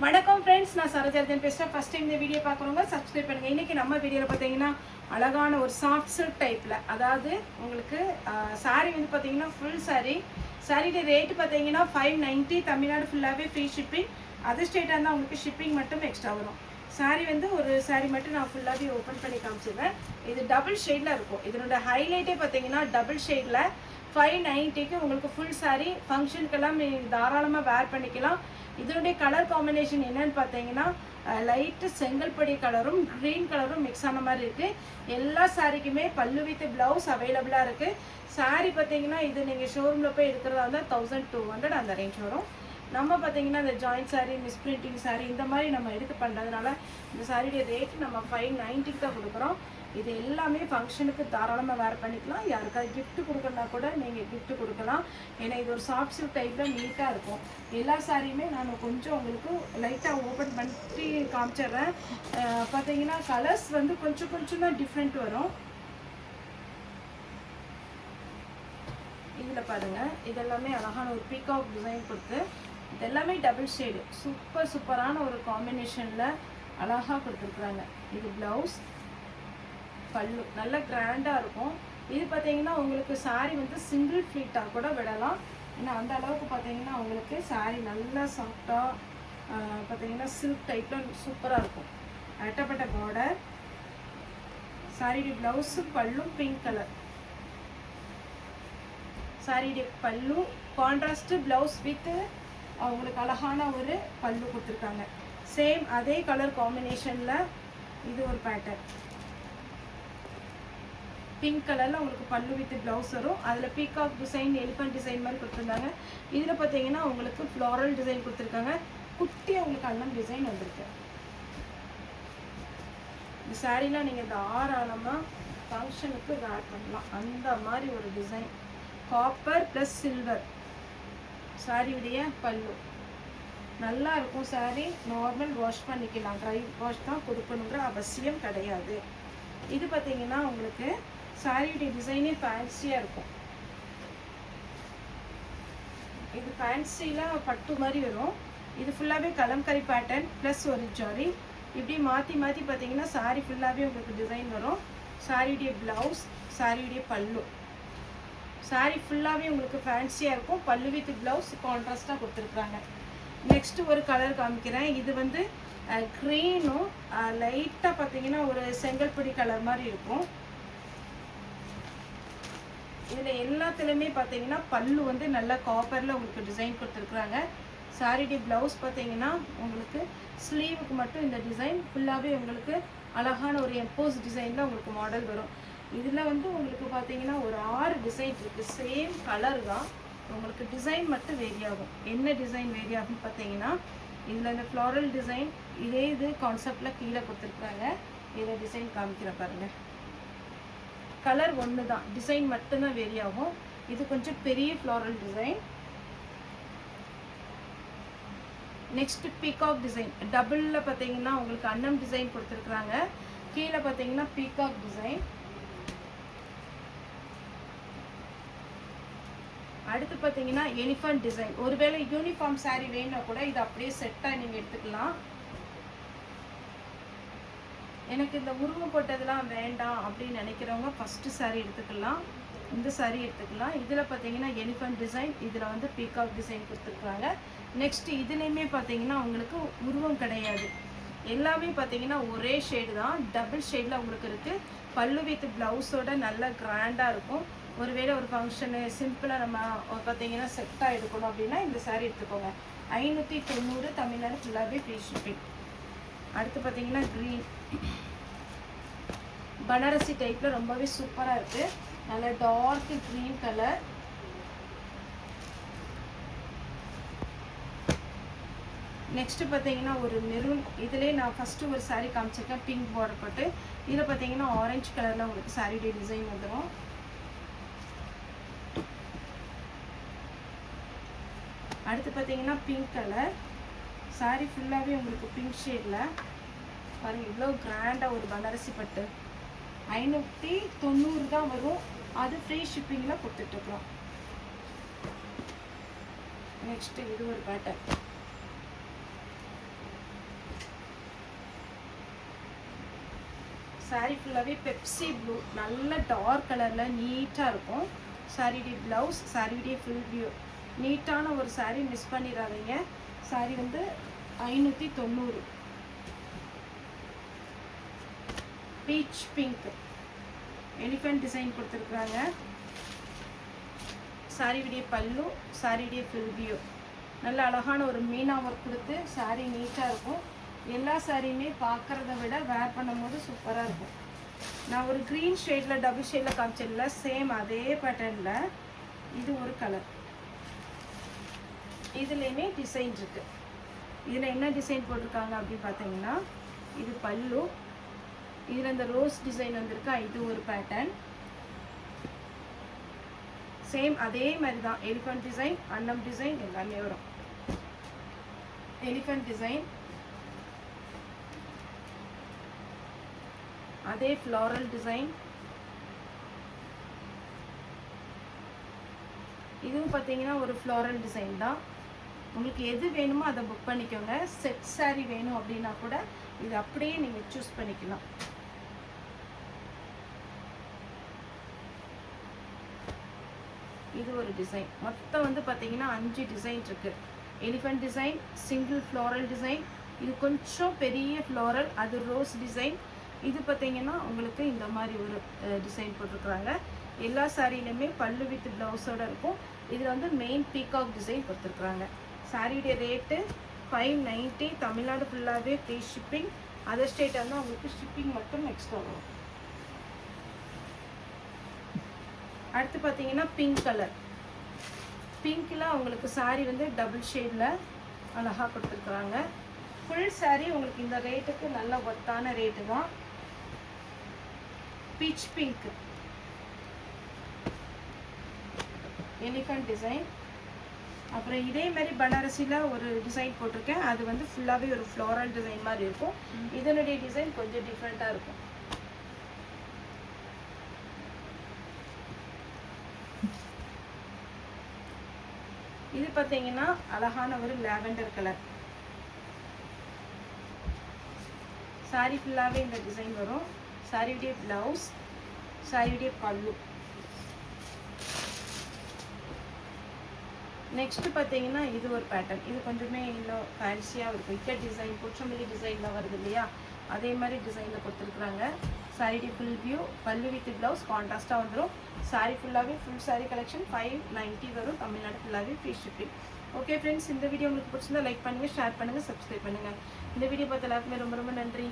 வணக்கம் ஃப்ரெண்ட்ஸ், நான் சரோஜாதன் பேசுகிறேன். ஃபஸ்ட் டைம் இந்த வீடியோ பார்க்குறவங்க சப்ஸ்கிரைப் பண்ணுங்கள். இன்றைக்கி நம்ம வீடியோவில் பார்த்தீங்கன்னா அழகான ஒரு சாஃப்ட் சில்க் டைப்பில், அதாவது உங்களுக்கு சாரீ வந்து பார்த்தீங்கன்னா ஃபுல் சாரீடைய ரேட்டு பார்த்தீங்கன்னா 590. தமிழ்நாடு ஃபுல்லாகவே ஃப்ரீ ஷிப்பிங். அதர் ஸ்டேட்டாக இருந்தால் உங்களுக்கு ஷிப்பிங் மட்டும் எக்ஸ்ட்ரா வரும். சாரீ வந்து ஒரு சாரீ மட்டும் நான் ஃபுல்லாகவே ஓப்பன் பண்ணி காமிச்சிடுறேன். இது டபுள் ஷேடில் இருக்கும். இதனோட ஹைலைட்டே பார்த்தீங்கன்னா டபுள் ஷேடில் 590க்கு உங்களுக்கு ஃபுல் சாரீ ஃபங்க்ஷனுக்கெல்லாம் நீங்கள் தாராளமாக வேர் பண்ணிக்கலாம். இதனுடைய கலர் காம்பினேஷன் என்னன்னு பார்த்தீங்கன்னா லைட்டு செங்கல்படி கலரும் க்ரீன் கலரும் மிக்ஸ் ஆன மாதிரி இருக்குது. எல்லா சாரீக்குமே பல்லு வித் ப்ளவுஸ் அவைலபிளாக இருக்குது. சாரீ பார்த்தீங்கன்னா இது நீங்கள் ஷோரூமில் போய் எடுக்கிறதா இருந்தால் 1200 அந்த ரேஞ்ச் வரும். நம்ம பார்த்தீங்கன்னா இந்த ஜாயிண்ட் சாரீ, மிஸ்பிரிண்டிங் சாரீ இந்த மாதிரி நம்ம எடுத்து பண்ணுறதுனால இந்த சாரியுடைய ரேட்டு நம்ம 590க்கு தான் கொடுக்குறோம். இது எல்லாமே ஃபங்க்ஷனுக்கு தாராளமாக வேர் பண்ணிக்கலாம். யாருக்காவது கிஃப்ட்டு கொடுக்கணுன்னா கூட நீங்கள் கிஃப்ட்டு கொடுக்கலாம். ஏன்னா இது ஒரு சாஃப்ட் சில்க் டைப்பில் நீட்டாக இருக்கும். எல்லா சாரியுமே நான் கொஞ்சம் உங்களுக்கு லைட்டாக ஓப்பன் பண்ணி காமிச்சிட்றேன். பார்த்தீங்கன்னா கலர்ஸ் வந்து கொஞ்சம் தான் டிஃப்ரெண்ட் வரும். இதில் பாருங்கள், இதெல்லாமே அழகான ஒரு பீகாக் டிசைன் கொடுத்து இதெல்லாமே டபுள் ஷேடு சூப்பரான ஒரு காம்பினேஷனில் அழகாக கொடுத்துருக்குறாங்க. இது ப்ளவுஸ், பல்லு நல்ல கிராண்டாக இருக்கும். இது பார்த்தீங்கன்னா உங்களுக்கு சாரீ வந்து சிங்கிள் ஃப்ளீட்டாக கூட விடலாம். ஏன்னா அந்த அளவுக்கு பார்த்தீங்கன்னா உங்களுக்கு சாரீ நல்லா சாஃப்டாக பார்த்தீங்கன்னா சில்க் டைப்பில் சூப்பராக இருக்கும். அட்டப்பட்ட பார்டர், சாரியுடைய ப்ளவுஸு பல்லும் பிங்க் கலர். சாரியுடைய பல்லு கான்ட்ராஸ்ட் ப்ளவுஸ் வித் அவங்களுக்கு அழகான ஒரு பல்லு கொடுத்துருக்காங்க. சேம் அதே கலர் காம்பினேஷனில் இது ஒரு பேட்டர்ன். பிங்க் கலரில் உங்களுக்கு பல்லு வித் ப்ளவுஸ் வரும். அதில் பீகாக் டிசைன், எலிஃபண்ட் டிசைன் மாதிரி கொடுத்துருந்தாங்க. இதில் பார்த்தீங்கன்னா உங்களுக்கு ஃப்ளாரல் டிசைன் கொடுத்துருக்காங்க. குட்டியாக உங்களுக்கு அண்ணன் டிசைன் வந்திருக்கு. இந்த சாரீலாம் நீங்கள் தாராளமாக ஃபங்க்ஷனுக்கு வேர் பண்ணலாம். அந்த மாதிரி ஒரு டிசைன். காப்பர் ப்ளஸ் சில்வர் சாரியுடைய பல்லு நல்லா இருக்கும். சாரீ நார்மல் வாஷ் பண்ணிக்கலாம், ட்ரை வாஷ் தான் கொடுக்கணுங்கிற அவசியம் கிடையாது. இது பார்த்தீங்கன்னா உங்களுக்கு சாரியுடைய டிசைனே ஃபேன்சியாக இருக்கும். இது ஃபேன்சியில் பட்டு மாதிரி வரும். இது ஃபுல்லாகவே கலம்கரி பேட்டர்ன் ப்ளஸ் ஒரு ஜரி. இப்படி மாற்றி பார்த்தீங்கன்னா சாரீ ஃபுல்லாகவே உங்களுக்கு டிசைன் வரும். சாரியுடைய ப்ளவுஸ், சாரியுடைய பல்லு. சாரீ ஃபுல்லாகவே உங்களுக்கு ஃபேன்சியாக இருக்கும். பல்லு வித் ப்ளவுஸ் கான்ட்ராஸ்டாக கொடுத்துருக்குறாங்க. நெக்ஸ்ட்டு ஒரு கலர் காமிக்கிறேன். இது வந்து க்ரீனும் லைட்டாக பார்த்தீங்கன்னா ஒரு செங்கல்படி கலர் மாதிரி இருக்கும். இதில் எல்லாத்துலேயுமே பார்த்தீங்கன்னா பல்லு வந்து நல்லா காப்பரில் உங்களுக்கு டிசைன் கொடுத்துருக்குறாங்க. சாரியுடைய ப்ளவுஸ் பார்த்தீங்கன்னா உங்களுக்கு ஸ்லீவுக்கு மட்டும் இந்த டிசைன் ஃபுல்லாகவே உங்களுக்கு அழகான ஒரு எம்போஸ் டிசைனில் உங்களுக்கு மாடல் வரும். இதில் வந்து உங்களுக்கு பார்த்தீங்கன்னா ஒரு 6 டிசைன் இருக்குது. சேம் கலர் தான், உங்களுக்கு டிசைன் மட்டும் வேரி ஆகும். என்ன டிசைன் வேரி ஆகும்னு பார்த்தீங்கன்னா இதில் இந்த ஃப்ளாரல் டிசைன் இதே இது கான்செப்டில் கீழே கொடுத்துருக்குறாங்க. இதில் டிசைன் காமிக்கிற பாருங்கள். கலர் ஒன்று தான், டிசைன் மட்டும்தான் வேரி ஆகும். இது கொஞ்சம் பெரிய floral design. Next peacock design டபுளில் பார்த்தீங்கன்னா உங்களுக்கு அன்னம் டிசைன் கொடுத்துருக்குறாங்க. கீழே பார்த்தீங்கன்னா பீகாக் டிசைன். அடுத்து பார்த்தீங்கன்னா எலிஃபண்ட் டிசைன். ஒருவேளை யூனிஃபார்ம் சாரீ வேணும்னா கூட இது அப்படியே செட்டாக நீங்கள் எடுத்துக்கலாம். எனக்கு இந்த உருவம் போட்டதெல்லாம் வேண்டாம் அப்படின்னு நினைக்கிறவங்க ஃபஸ்ட்டு சாரீ எடுத்துக்கலாம், இந்த சாரீ எடுத்துக்கலாம். இதில் பார்த்தீங்கன்னா எலிஃபண்ட் டிசைன், இதில் வந்து பீகாக் டிசைன் கொடுத்துருக்குறாங்க. நெக்ஸ்ட்டு இதுலேயுமே பார்த்தீங்கன்னா உங்களுக்கு உருவம் கிடையாது, எல்லாமே பார்த்தீங்கன்னா ஒரே ஷேடு தான். டபுள் ஷேடில் உங்களுக்கு இருக்குது. பல்லு வித் ப்ளவுஸோட நல்லா கிராண்டாக இருக்கும். ஒருவேளை ஒரு ஃபங்க்ஷனு சிம்பிளாக நம்ம பார்த்தீங்கன்னா செட்டாக எடுக்கணும் அப்படின்னா இந்த சாரீ எடுத்துக்கோங்க. 590 தமிழ்நாடு ஃபுல்லாகவே ஃப்ரீ ஷிப்பிங். அடுத்து பார்த்தீங்கன்னா க்ரீன் பனாரசி டைப்பில் ரொம்பவே சூப்பராக இருக்குது. நல்ல டார்க் க்ரீன் கலர். நெக்ஸ்ட்டு பார்த்தீங்கன்னா ஒரு மெரூன். இதிலே நான் ஃபஸ்ட்டு ஒரு சாரீ காமிச்சிருக்கேன் பிங்க் பார்டர் போட்டு. இதில் பார்த்தீங்கன்னா ஆரஞ்சு கலரில் உங்களுக்கு சாரீடைய டிசைன் வந்துடும். அடுத்து பார்த்தீங்கன்னா பிங்க் கலர். சாரீ ஃபுல்லாகவே உங்களுக்கு பிங்க் ஷேடில் பாருங்கள். இவ்வளோ கிராண்டாக ஒரு பனாரசி பட்டு 590 தான் வரும். அது ஃப்ரீ ஷிப்பிங்கில் கொடுத்துட்ருக்குறோம். நெக்ஸ்ட்டு இது ஒரு பேட்டர்ன். சாரீ ஃபுல்லாகவே பெப்சி ப்ளூ நல்ல டார்க் கலரில் நீட்டாக இருக்கும். சாரியுடைய ப்ளவுஸ், சாரியுடைய ஃபுல் வியூ. நீட்டான ஒரு சாரீ, மிஸ் பண்ணிடாதீங்க. சாரீ வந்து 590. பீச் பிங்க் எலிஃபென்ட் டிசைன் கொடுத்துருக்குறாங்க. சாரியுடைய பல்லு, சாரியுடைய ஃபுல் வியூ. நல்ல அழகான ஒரு மீனா ஒர்க் கொடுத்து சாரீ நீட்டாக இருக்கும். எல்லா சாரியுமே பார்க்குறத விட வேர் பண்ணும்போது சூப்பராக இருக்கும். நான் ஒரு க்ரீன் ஷேடில் டபுள் ஷேடில் காமிச்சதில்ல, சேம் அதே பேட்டர்னில் இது ஒரு கலர். இதுலேயுமே டிசைன் இருக்குது. இதில் என்ன டிசைன் போட்டிருக்காங்க அப்படின்னு பார்த்தீங்கன்னா, இது பல்லு, இதில் இந்த ரோஸ் டிசைன் வந்திருக்கா, இது ஒரு பேட்டர்ன். சேம் அதே மாதிரி தான் எலிஃபென்ட் டிசைன், அன்னம் டிசைன் எல்லாமே வரும். எலிஃபென்ட் டிசைன், அதே ஃப்ளாரல் டிசைன். இதுவும் பார்த்தீங்கன்னா ஒரு ஃப்ளாரல் டிசைன் தான். உங்களுக்கு எது வேணுமோ அதை புக் பண்ணிக்கோங்க. செட் சாரீ வேணும் அப்படின்னா கூட இது அப்படியே நீங்கள் சூஸ் பண்ணிக்கலாம். இது ஒரு டிசைன். மொத்தம் வந்து பார்த்தீங்கன்னா 5 டிசைன் இருக்குது. Elephant design, single floral design, இது கொஞ்சம் பெரிய ஃப்ளாரல், அது ரோஸ் டிசைன். இது பார்த்தீங்கன்னா உங்களுக்கு இந்த மாதிரி ஒரு டிசைன் போட்டிருக்குறாங்க. எல்லா சாரியிலுமே பல்லு வித் ப்ளவுஸோடு இருக்கும். இதில் வந்து மெயின் பீகாக் டிசைன் கொடுத்துருக்குறாங்க. சாரியுடைய ரேட்டு 590. தமிழ்நாடு ஃபுல்லாகவே ஃப்ரீ ஷிப்பிங். அதர் ஸ்டேட் வந்து உங்களுக்கு ஷிப்பிங் மட்டும் எக்ஸ்ட்ரா வரும். அடுத்து பார்த்தீங்கன்னா பிங்க் கலர். பிங்க்கில் உங்களுக்கு சாரீ வந்து டபுள் ஷேடில் அழகாக கொடுத்துருக்குறாங்க. ஃபுல் சாரீ உங்களுக்கு இந்த ரேட்டுக்கு நல்ல ஒர்த்தான ரேட்டு தான். Beach pink elephant design. அப்புறம் இதே மாதிரி பனாரசியில் ஒரு டிசைன் போட்டிருக்கேன். அது வந்து ஃபுல்லாகவே ஒரு ஃப்ளாரல் டிசைன் மாதிரி இருக்கும். இதனுடைய டிசைன் கொஞ்சம் டிஃப்ரெண்ட்டாக இருக்கும். இது பார்த்தீங்கன்னா அழகான ஒரு லாவெண்டர் கலர். சாரி ஃபுல்லாகவே இந்த டிசைன் வரும். சாரியுடைய ப்ளவுஸ், சாரியுடைய பல்லு. நெக்ஸ்ட் பார்த்தீங்கன்னா இது ஒரு பேட்டர்ன். இது கொஞ்சமே இன்னும் ஃபேன்சியாக இருக்கும். இக்கட் டிசைன், கொச்சமல்லி டிசைனில் வருது இல்லையா, அதே மாதிரி டிசைனில் கொடுத்துருக்குறாங்க. சாரியுடைய ஃபுல் வியூ, பல்லு வித் ப்ளவுஸ் கான்ட்ராஸ்ட்டாக வந்துடும். சாரி ஃபுல்லாகவே ஃபுல் சாரி கலெக்ஷன் 590 வரும். தமிழ்நாடு ஃபுல்லாகவே ஃப்ரீ ஷிப்பிங். ஓகே ஃப்ரெண்ட்ஸ், இந்த வீடியோ உங்களுக்கு பிடிச்சிருந்தா லைக் பண்ணுங்கள், ஷேர் பண்ணுங்கள், சப்ஸ்கிரைப் பண்ணுங்கள். இந்த வீடியோ பார்த்த எல்லாருக்குமே ரொம்ப ரொம்ப நன்றி.